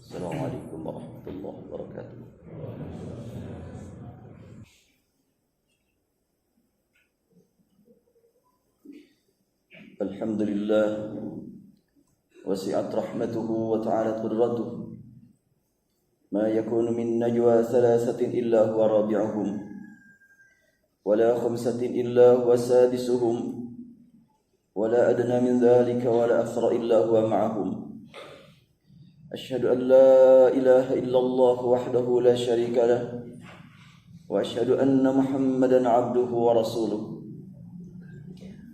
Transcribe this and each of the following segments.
Assalamualaikum warahmatullahi wabarakatuh. Alhamdulillah, wasi'at rahmatuhu wa ta'ala qudratuhu. Ma yakunu min najwa thalathatin illa huwa rabi'uhum, wala khamsatin illa huwa sadisuhum, wala adna min dhalika wala akthara illa huwa ma'ahum. Ashhadu an la ilaha illallah wahdahu la sharika lah, wa ashhadu anna Muhammadan abduhu wa rasuluh.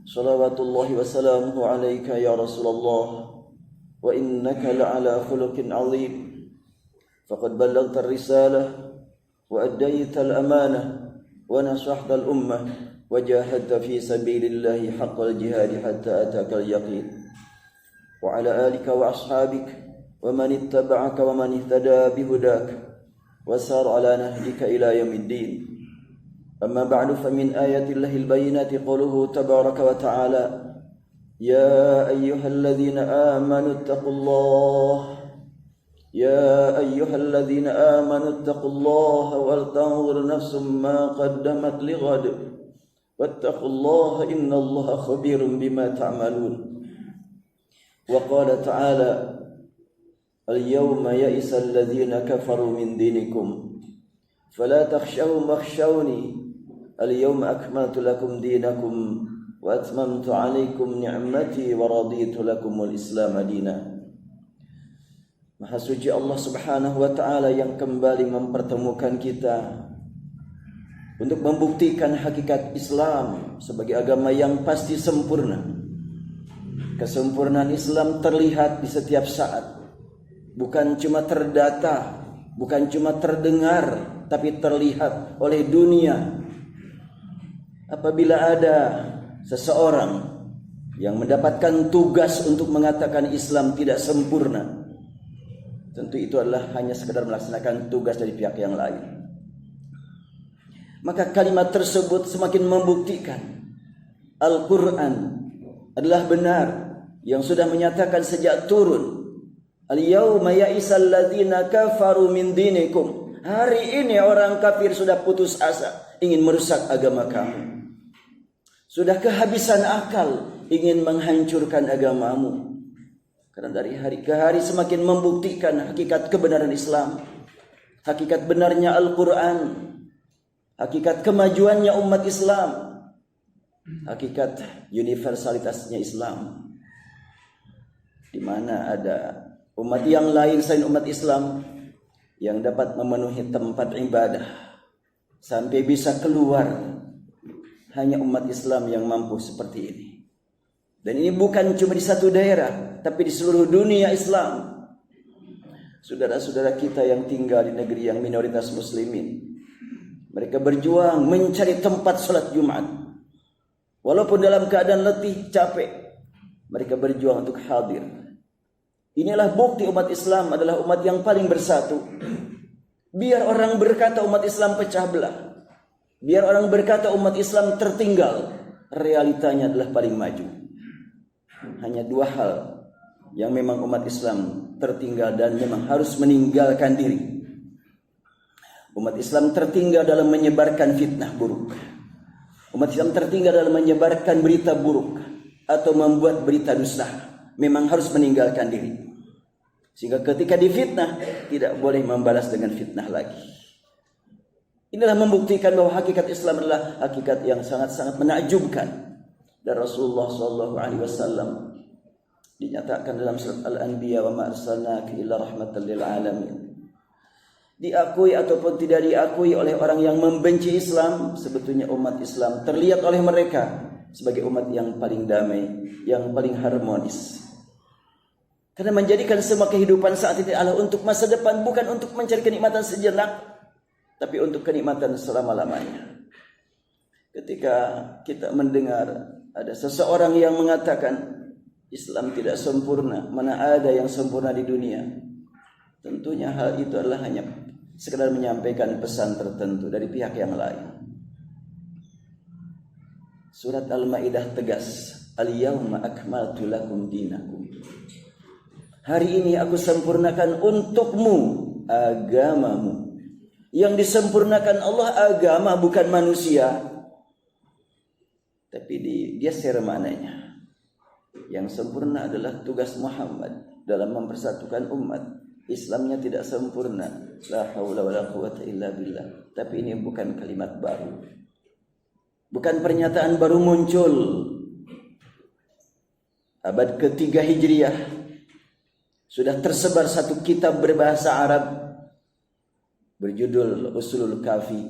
Salawatullahi wa salamuhu alaika ya Rasulullah, wa innaka la'ala khuluqin azim. Faqad ballaghta ar-risalah wa addayta al-amanah wa nasahta al-ummah wa jahadta fi sabilillahi haqqal jihad hatta ataka al-yaqin. Wa ala alika wa ashabik wa man ittaba'aka wa man ihtada bihudak wa sar ala nahjika ila yaumiddin. Amma ba'du, fa min ayatillahi al-bayyinati qawluhu tabaraka wa ta'ala, ya ayyuhalladzina amanu ittaqullaha يا أيها الذين آمنوا اتقوا الله ولتنظر نفس ما قدمت لغد واتقوا الله إن الله خبير بما تعملون. وقال تعالى اليوم يئس الذين كفروا من دينكم فلا تخشوهم واخشوني اليوم أكملت لكم دينكم وأتممت عليكم نعمتي ورضيت لكم الإسلام دينا. Maha suci Allah subhanahu wa ta'ala yang kembali mempertemukan kita untuk membuktikan hakikat Islam sebagai agama yang pasti sempurna. Kesempurnaan Islam terlihat di setiap saat, bukan cuma terdata, bukan cuma terdengar, tapi terlihat oleh dunia. Apabila ada seseorang yang mendapatkan tugas untuk mengatakan Islam tidak sempurna, tentu itu adalah hanya sekedar melaksanakan tugas dari pihak yang lain. Maka kalimat tersebut semakin membuktikan Al-Quran adalah benar, yang sudah menyatakan sejak turun, al-yawma ya'isal ladzina kafaru min dinikum. Hari ini orang kafir sudah putus asa, ingin merusak agama kamu. Sudah kehabisan akal, ingin menghancurkan agamamu. Karena dari hari ke hari semakin membuktikan hakikat kebenaran Islam, hakikat benarnya Al-Quran, hakikat kemajuannya umat Islam, hakikat universalitasnya Islam. Di mana ada umat yang lain selain umat Islam yang dapat memenuhi tempat ibadah sampai bisa keluar, hanya umat Islam yang mampu seperti ini. Dan ini bukan cuma di satu daerah, tapi di seluruh dunia Islam. Saudara-saudara kita yang tinggal di negeri yang minoritas muslimin, mereka berjuang mencari tempat sholat Jumat. Walaupun dalam keadaan letih, capek, mereka berjuang untuk hadir. Inilah bukti umat Islam adalah umat yang paling bersatu. Biar orang berkata umat Islam pecah belah, biar orang berkata umat Islam tertinggal, realitanya adalah paling maju. Hanya dua hal yang memang umat Islam tertinggal dan memang harus meninggalkan diri. Umat Islam tertinggal dalam menyebarkan fitnah buruk. Umat Islam tertinggal dalam menyebarkan berita buruk atau membuat berita dusta. Memang harus meninggalkan diri. Sehingga ketika difitnah, tidak boleh membalas dengan fitnah lagi. Inilah membuktikan bahwa hakikat Islam adalah hakikat yang sangat-sangat menakjubkan. Dan Rasulullah SAW dinyatakan dalam surat Al-Anbiya, wa ma arsalnaka illa rahmatan lil alamin. Diakui ataupun tidak diakui oleh orang yang membenci Islam, sebetulnya umat Islam terlihat oleh mereka sebagai umat yang paling damai, yang paling harmonis. Karena menjadikan semua kehidupan saat ini adalah untuk masa depan, bukan untuk mencari kenikmatan sejenak, tapi untuk kenikmatan selama-lamanya. Ketika kita mendengar ada seseorang yang mengatakan Islam tidak sempurna, mana ada yang sempurna di dunia, tentunya hal itu adalah hanya sekedar menyampaikan pesan tertentu dari pihak yang lain. Surat Al-Maidah tegas, al-yawma akmaltu lakum dinakum. Hari ini aku sempurnakan untukmu agamamu. Yang disempurnakan Allah agama, bukan manusia. Tapi digeser maknanya. Yang sempurna adalah tugas Muhammad dalam mempersatukan umat. Islamnya tidak sempurna. La haula wala quwata illa billah. Tapi ini bukan kalimat baru. Bukan pernyataan baru muncul. Abad ketiga Hijriah sudah tersebar satu kitab berbahasa Arab berjudul Usulul Kafi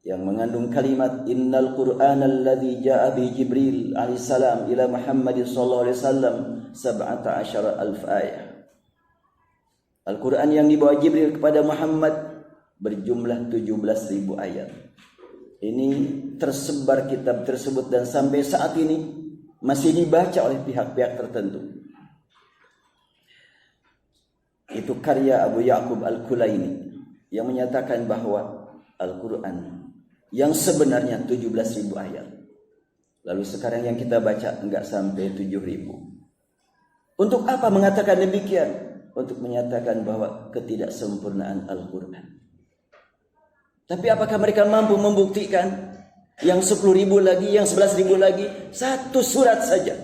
yang mengandung kalimat innal Qur'ana alladzi jaa bi Jibril alaihissalam ila Muhammad sallallahu alaihi wasallam 17,000 ayat. Al-Quran yang dibawa Jibril kepada Muhammad berjumlah 17.000 ayat. Ini tersebar kitab tersebut dan sampai saat ini masih dibaca oleh pihak-pihak tertentu. Itu karya Abu Ya'qub Al-Kulaini yang menyatakan bahwa Al-Quran yang sebenarnya 17.000 ayat. Lalu sekarang yang kita baca enggak sampai 7.000. Untuk apa mengatakan demikian? Untuk menyatakan bahwa ketidaksempurnaan Al-Quran. Tapi apakah mereka mampu membuktikan yang 10.000 lagi, yang 11.000 lagi, satu surat saja?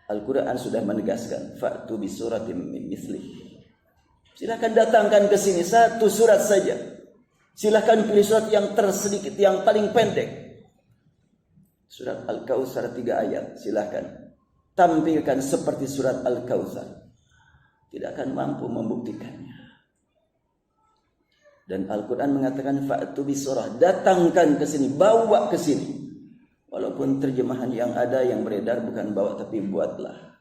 Al-Quran sudah menegaskan, fa'tu bi suratin min mithlih. Silakan datangkan ke sini satu surat saja. Silakan pilih surat yang tersedikit, yang paling pendek. Surat Al-Kautsar 3 ayat, silakan tampilkan seperti surat Al-Kautsar. Tidak akan mampu membuktikannya. Dan Al-Quran mengatakan fa'tu bi surah, datangkan ke sini, bawa ke sini. Walaupun terjemahan yang ada yang beredar bukan bawa tapi buatlah.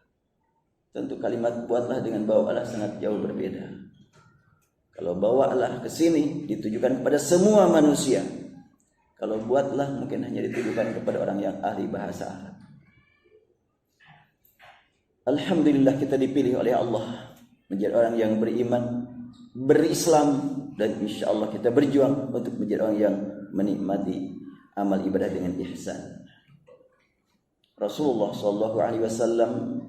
Tentu kalimat buatlah dengan bawalah sangat jauh berbeda. Kalau bawalah ke sini ditujukan kepada semua manusia. Kalau buatlah mungkin hanya ditujukan kepada orang yang ahli bahasa Arab. Alhamdulillah kita dipilih oleh Allah menjadi orang yang beriman, berislam, dan insya Allah kita berjuang untuk menjadi orang yang menikmati amal ibadah dengan ihsan. Rasulullah SAW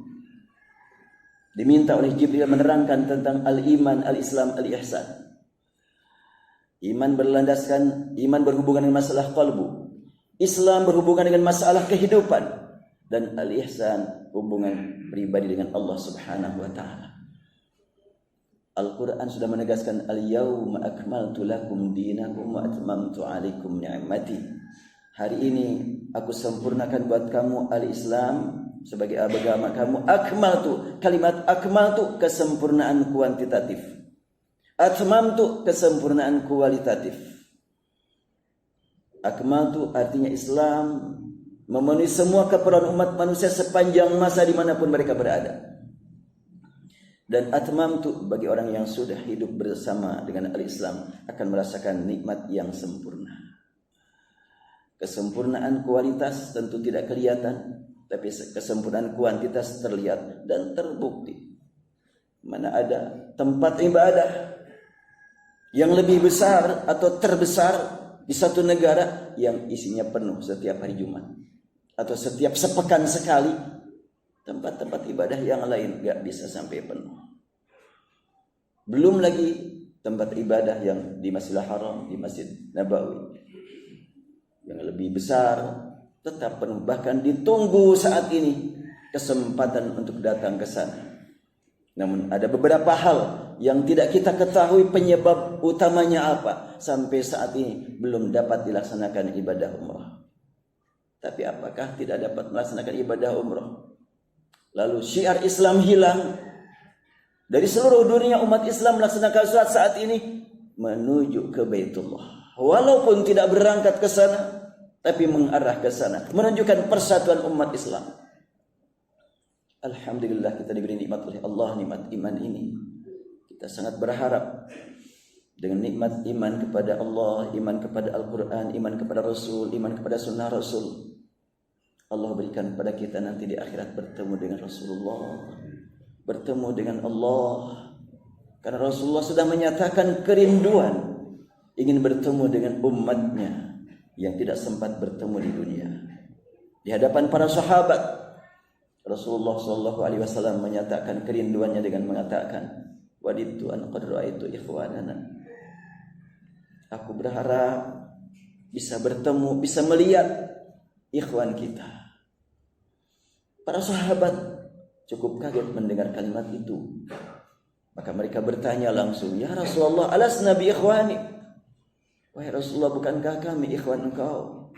diminta oleh Jibril menerangkan tentang al-iman, al-islam, al-ihsan. Iman berlandaskan, iman berhubungan dengan masalah qalbu. Islam berhubungan dengan masalah kehidupan. Dan al-ihsan hubungan pribadi dengan Allah Subhanahu wa ta'ala. Al-Quran sudah menegaskan al-yawma akmaltu lakum dinakum wa atmamtu alaikum ni'mati. Hari ini aku sempurnakan buat kamu al-Islam sebagai agama kamu. Akmaltu, kalimat akmaltu kesempurnaan kuantitatif. Atmamtu kesempurnaan kualitatif. Akmaltu artinya Islam memenuhi semua keperluan umat manusia sepanjang masa dimanapun mereka berada. Dan atmamtu bagi orang yang sudah hidup bersama dengan al-Islam akan merasakan nikmat yang sempurna. Kesempurnaan kualitas tentu tidak kelihatan, tapi kesempurnaan kuantitas terlihat dan terbukti. Mana ada tempat ibadah yang lebih besar atau terbesar di satu negara yang isinya penuh setiap hari Jumat atau setiap sepekan sekali. Tempat-tempat ibadah yang lain gak bisa sampai penuh. Belum lagi tempat ibadah yang di Masjidil Haram, di Masjid Nabawi yang lebih besar tetap penuh. Bahkan ditunggu saat ini kesempatan untuk datang ke sana. Namun ada beberapa hal yang tidak kita ketahui penyebab utamanya apa. Sampai saat ini belum dapat dilaksanakan ibadah umrah. Tapi apakah tidak dapat melaksanakan ibadah umrah? Lalu syiar Islam hilang. Dari seluruh dunia umat Islam melaksanakan sholat saat ini menuju ke Baitullah. Walaupun tidak berangkat ke sana, tapi mengarah ke sana, menunjukkan persatuan umat Islam. Alhamdulillah kita diberi nikmat oleh Allah, nikmat iman ini. Kita sangat berharap dengan nikmat iman kepada Allah, iman kepada Al-Quran, iman kepada Rasul, iman kepada sunnah Rasul. Allah berikan kepada kita nanti di akhirat bertemu dengan Rasulullah, bertemu dengan Allah. Karena Rasulullah sudah menyatakan kerinduan ingin bertemu dengan umatnya yang tidak sempat bertemu di dunia. Di hadapan para sahabat Rasulullah SAW menyatakan kerinduannya dengan mengatakan, wadidtu an qad ra'aitu ikhwanana. Aku berharap bisa bertemu, bisa melihat ikhwan kita. Para sahabat cukup kaget mendengar kalimat itu. Maka mereka bertanya langsung, ya Rasulullah, alasna bi ikhwani? Wahai Rasulullah, bukankah kami ikhwan engkau?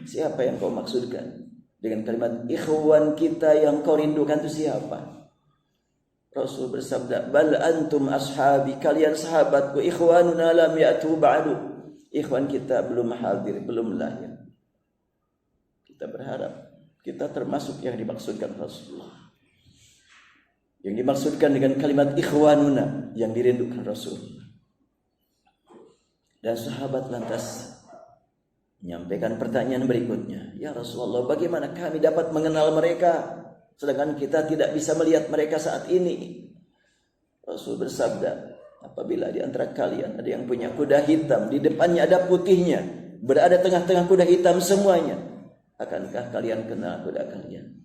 Siapa yang kau maksudkan dengan kalimat ikhwan kita yang kau rindukan itu siapa? Rasul bersabda, bal antum ashabi, kalian sahabatku, ikhwanuna lam ya'tu ba'du. Ikhwan kita belum hadir, belum lahir. Kita berharap kita termasuk yang dimaksudkan Rasulullah. Yang dimaksudkan dengan kalimat ikhwanuna yang dirindukan Rasul. Dan sahabat lantas menyampaikan pertanyaan berikutnya. Ya Rasulullah, bagaimana kami dapat mengenal mereka sedangkan kita tidak bisa melihat mereka saat ini? Rasul bersabda, apabila di antara kalian ada yang punya kuda hitam, di depannya ada putihnya, berada tengah-tengah kuda hitam semuanya, akankah kalian kenal kuda kalian?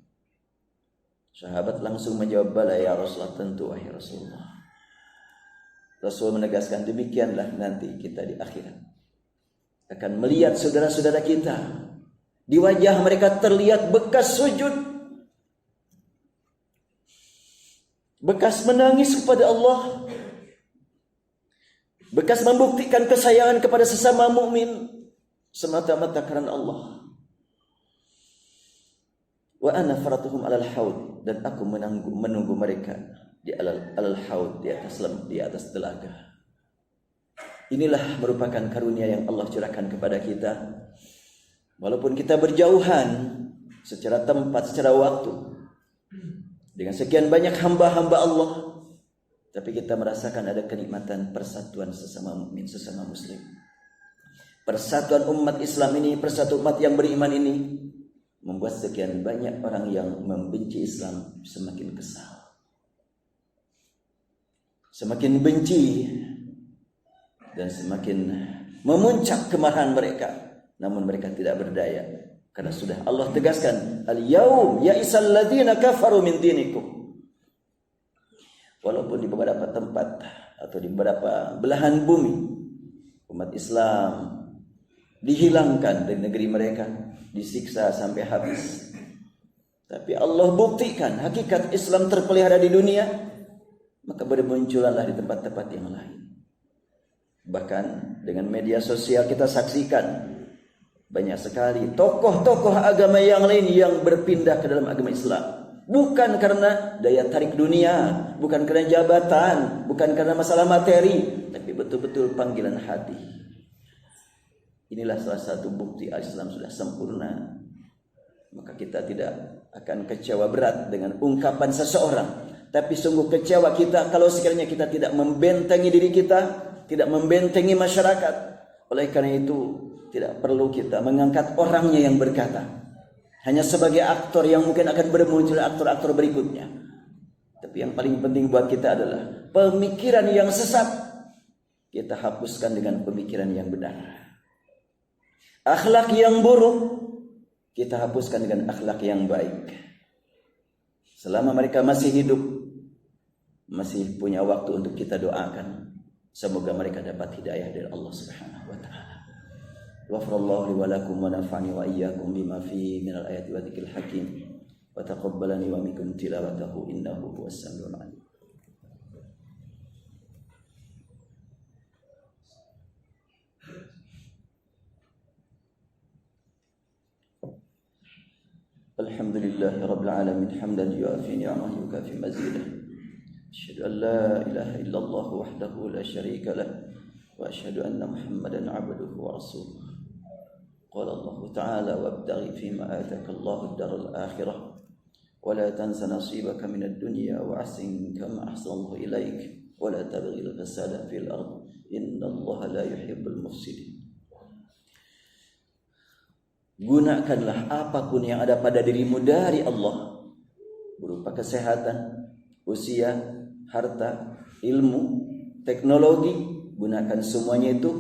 Sahabat langsung menjawab, bala ya Rasulullah, tentu wahai Rasulullah. Rasul menegaskan, demikianlah nanti kita di akhirat akan melihat saudara-saudara kita. Di wajah mereka terlihat bekas sujud, bekas menangis kepada Allah, bekas membuktikan kesayangan kepada sesama mukmin semata-mata karena Allah. Wa ana faratuhum alal haud, dan aku menunggu mereka di alal haud, di atas telaga. Inilah merupakan karunia yang Allah curahkan kepada kita. Walaupun kita berjauhan secara tempat, secara waktu, dengan sekian banyak hamba-hamba Allah, tapi kita merasakan ada kenikmatan persatuan sesama mukmin, sesama muslim. Persatuan umat Islam ini, persatuan umat yang beriman ini membuat sekian banyak orang yang membenci Islam semakin kesal, semakin benci, dan semakin memuncak kemarahan mereka. Namun mereka tidak berdaya, karena sudah Allah tegaskan, al-yaum ya'isal ladzina kafaru min dinikum. Walaupun di beberapa tempat atau di beberapa belahan bumi umat Islam dihilangkan dari negeri mereka, disiksa sampai habis, tapi Allah buktikan hakikat Islam terpelihara di dunia, maka bermunculanlah di tempat-tempat yang lain. Bahkan dengan media sosial kita saksikan banyak sekali tokoh-tokoh agama yang lain yang berpindah ke dalam agama Islam, bukan karena daya tarik dunia, bukan karena jabatan, bukan karena masalah materi, tapi betul-betul panggilan hati. Inilah salah satu bukti Islam sudah sempurna. Maka kita tidak akan kecewa berat dengan ungkapan seseorang, tapi sungguh kecewa kita kalau sekiranya kita tidak membentengi diri kita, tidak membentengi masyarakat. Oleh karena itu tidak perlu kita mengangkat orangnya yang berkata, hanya sebagai aktor yang mungkin akan bermuncul aktor-aktor berikutnya. Tapi yang paling penting buat kita adalah pemikiran yang sesat kita hapuskan dengan pemikiran yang benar. Akhlak yang buruk kita hapuskan dengan akhlak yang baik. Selama mereka masih hidup, masih punya waktu untuk kita doakan, semoga mereka dapat hidayah dari Allah Subhanahu wa taala. Wafarallahu li wa lakum wa nafa'ani wa iyyakum bima fihi minal ayati wa dzikril hakim. Wa taqabbalani wa minkum tilawatahu innahu huwas samiul alim. Alhamdulillahi rabbil alamin hamdan yu'afi ni'amahu yukafi mazidah. Asyhadu an la ilaha illallah wahdahu la syarika lah wa asyhadu anna Muhammadan 'abduhu wa rasuluh. Qala Allah Ta'ala wabtaghi fima ataka Allahu ad-daral akhirah wa la tansa nasibaka minad dunya wa ahsin kama ahsanallahu ilaik wa la tabghil fasada fil ard innallaha la yuhibbul mufsidin. Gunakanlah apapun yang ada pada dirimu dari Allah, berupa kesehatan, usia, harta, ilmu, teknologi. Gunakan semuanya itu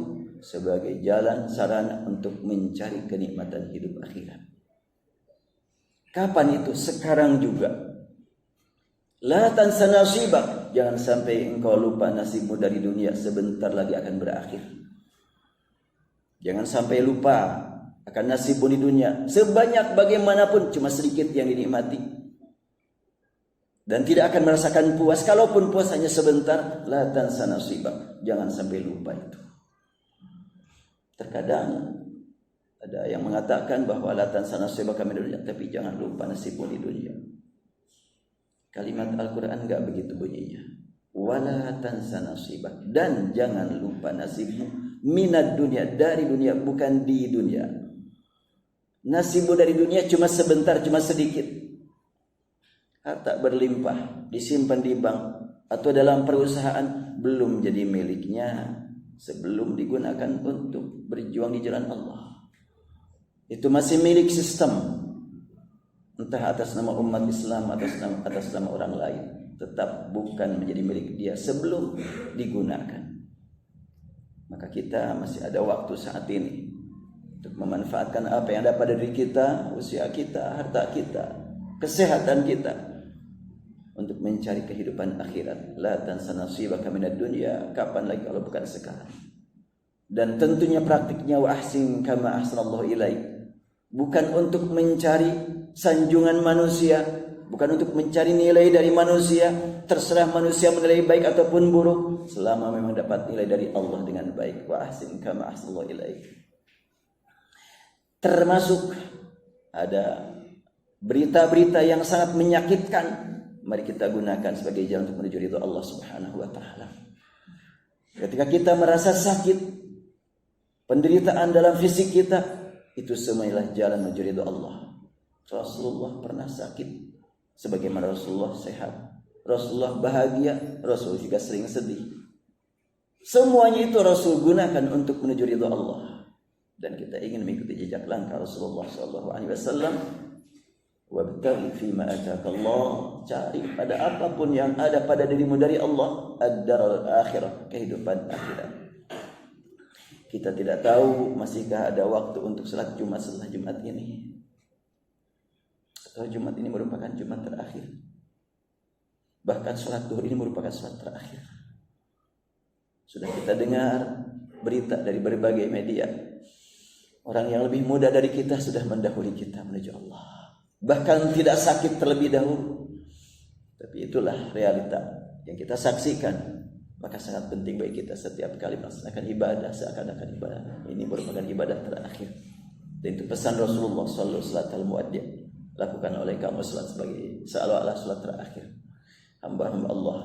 sebagai jalan sarana untuk mencari kenikmatan hidup akhirat. Kapan itu? Sekarang juga. La tansa nasibak. Jangan sampai engkau lupa nasibmu dari dunia, sebentar lagi akan berakhir. Jangan sampai lupa akan nasibmu di dunia. Sebanyak bagaimanapun cuma sedikit yang dinikmati. Dan tidak akan merasakan puas. Kalaupun puas hanya sebentar. La tansa nasibak. Jangan sampai lupa itu. Terkadang ada yang mengatakan bahwa la tansa nasibaka min dunya, tapi jangan lupa nasibmu di dunia. Kalimat Al-Quran enggak begitu bunyinya. Wala tansa nasibak, dan jangan lupa nasibmu minad dunia, dari dunia, bukan di dunia. Nasibmu dari dunia cuma sebentar, cuma sedikit. Harta berlimpah, disimpan di bank atau dalam perusahaan, belum jadi miliknya sebelum digunakan untuk berjuang di jalan Allah. Itu masih milik sistem. Entah atas nama umat Islam, atas nama orang lain, tetap bukan menjadi milik dia sebelum digunakan. Maka kita masih ada waktu saat ini untuk memanfaatkan apa yang ada pada diri kita, usia kita, harta kita, kesehatan kita, untuk mencari kehidupan akhirat. La tansa nasibaka minad dunya. Kapan lagi kalau bukan sekarang? Dan tentunya praktiknya wa ahsin kama ahsanallahu ilaik. Bukan untuk mencari sanjungan manusia, bukan untuk mencari nilai dari manusia. Terserah manusia menilai baik ataupun buruk, selama memang dapat nilai dari Allah dengan baik. Wa ahsin kama ahsanallahu ilaik. Termasuk ada berita-berita yang sangat menyakitkan, mari kita gunakan sebagai jalan untuk menuju ridha Allah Subhanahu wa taala. Ketika kita merasa sakit, penderitaan dalam fisik kita, itu semuanya jalan menuju ridha Allah. Rasulullah pernah sakit, sebagaimana Rasulullah sehat. Rasulullah bahagia, Rasul juga sering sedih. Semuanya itu Rasul gunakan untuk menuju ridha Allah. Dan kita ingin mengikuti jejak langkah Rasulullah SAW. Wabtaghi fima ataka Allah. Cari pada apapun yang ada pada dirimu dari Allah, ad-daral akhirah, kehidupan akhirat. Kita tidak tahu masihkah ada waktu untuk salat Jumat setelah Jumat ini, atau Jumat ini merupakan Jumat terakhir. Bahkan salat duhur ini merupakan salat terakhir. Sudah kita dengar berita dari berbagai media, orang yang lebih muda dari kita sudah mendahului kita menuju Allah, bahkan tidak sakit terlebih dahulu. Tapi itulah realita yang kita saksikan. Maka sangat penting bagi kita setiap kali melaksanakan ibadah seakan-akan ibadah ini merupakan ibadah terakhir. Dan itu pesan Rasulullah sallallahu alaihi wasallam, lakukan oleh kamu salat sebagai seolah-olah salat terakhir. Hamba-hamba Allah,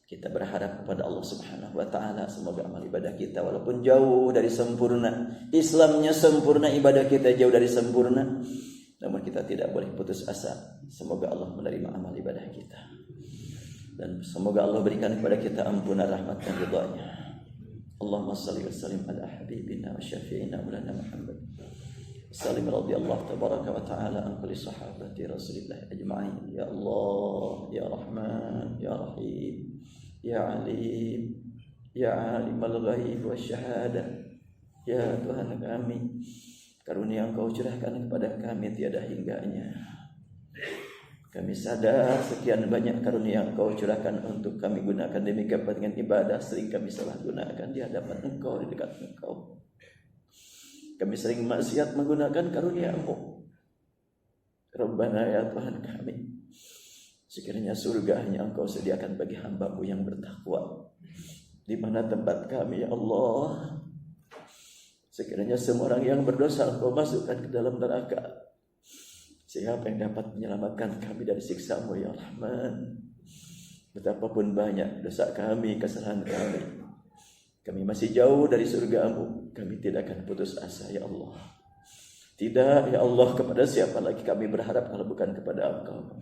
kita berharap kepada Allah Subhanahu wa taala, semoga amal ibadah kita walaupun jauh dari sempurna, Islamnya sempurna, ibadah kita jauh dari sempurna, namun kita tidak boleh putus asa. Semoga Allah menerima amal ibadah kita. Dan semoga Allah berikan kepada kita ampunan, rahmat dan ridha-Nya. Allahumma salli wa sallim ala habibina wa syafi'ina maulana Muhammad. Sallim radhiyallahu tabaraka wa ta'ala an kulli sahabati Rasulillah ajma'in. Ya Allah, ya Rahman, ya Rahim, ya Alim, ya Alimul Ghaib wa Syahadah. Ya Tuhan kami, karunia Engkau curahkan kepada kami tiada hingganya. Kami sadar sekian banyak karunia yang Engkau curahkan untuk kami gunakan demi kepentingan ibadah, sering kami salah gunakan di hadapan Engkau, di dekat Engkau. Kami sering maksiat menggunakan karunia-Mu. Rabbana ya Tuhan kami, sekiranya surga hanya Engkau sediakan bagi hamba-Mu yang bertakwa. Di mana tempat kami ya Allah? Sekiranya semua orang yang berdosa Engkau masukkan ke dalam neraka. Siapa yang dapat menyelamatkan kami dari siksa-Mu ya Rahman? Betapapun banyak dosa kami, kesalahan kami, kami masih jauh dari surga-Mu. Kami tidak akan putus asa ya Allah. Tidak ya Allah, kepada siapa lagi kami berharap kalau bukan kepada Engkau?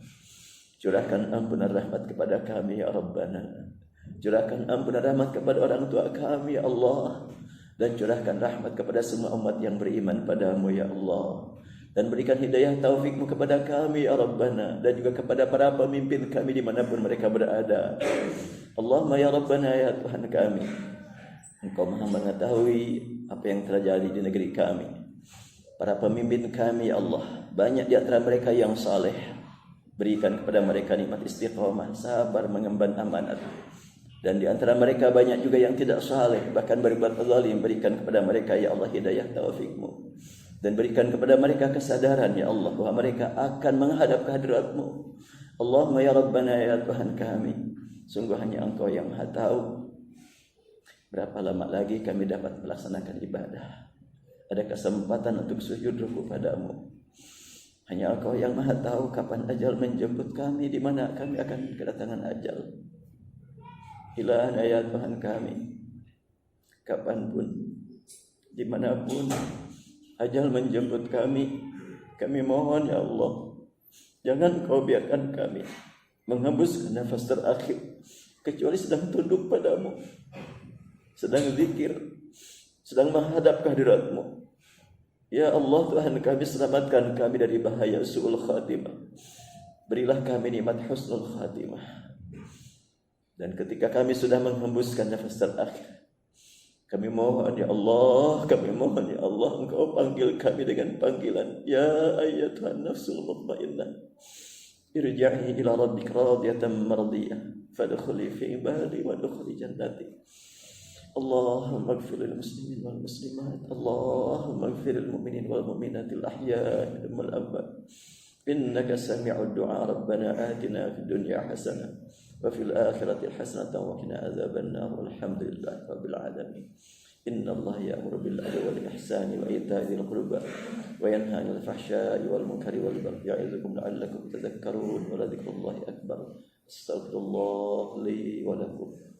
Curahkan ampunan rahmat kepada kami ya Rabbana. Curahkan ampunan rahmat kepada orang tua kami ya Allah. Dan curahkan rahmat kepada semua umat yang beriman padamu ya Allah. Dan berikan hidayah taufik-Mu kepada kami ya Rabbana, dan juga kepada para pemimpin kami dimanapun mereka berada. Allahumma ya Rabbana ya Tuhan kami, Engkau maha mengetahui apa yang terjadi di negeri kami. para pemimpin kami ya Allah, banyak di antara mereka yang saleh, berikan kepada mereka nikmat istiqamah, sabar mengemban amanat. Dan di antara mereka banyak juga yang tidak saleh, bahkan berbuat zalim, berikan kepada mereka ya Allah hidayah taufikmu. Dan berikan kepada mereka kesadaran ya Allah bahwa mereka akan menghadap ke hadirat-Mu. Allahumma ya Rabbana ya Tuhan kami, sungguh hanya Engkau yang Maha tahu berapa lama lagi kami dapat melaksanakan ibadah. Ada kesempatan untuk sujud ruku padamu. Hanya Engkau yang Maha tahu kapan ajal menjemput kami, di mana kami akan kedatangan ajal. Ilahana ya Tuhan kami, kapanpun, dimanapun ajal menjemput kami mohon ya Allah, jangan Kau biarkan kami menghembuskan nafas terakhir kecuali sedang tunduk padamu, sedang zikir, sedang menghadap kehadirat-Mu. Ya Allah Tuhan kami, selamatkan kami dari bahaya su'ul khatimah. Berilah kami nikmat husnul khatimah. Dan ketika kami sudah menghembuskan nafas terakhir, kami mohon ya Allah, Engkau panggil kami dengan panggilan ya ayyatuhan nafsul mutmainnah, irji'i ila rabbika radiyatan mardiyah fadkhuli fi ibadi wa dkhuli jannati. Allahumma ighfir lil muslimin wal muslimat, Allahumma ighfir lil mu'minin wal mu'minatil ahya'i wal amwat, innaka sami'ud du'a. Rabbana atina fid dunya hasanah wa fil akhirati hasanatan wa qina adzabannar. Walhamdulillahi rabbil alamin. Inna Allah ya'muru bil 'adli wal ihsani wa ita'i dzil qurba wa yanha 'anil fahsya'i wal munkari wal baghi ya'idukum la'allakum tadhakkarun. Wa la dzikrullahi akbar. Astaghfirullah li wa lakum.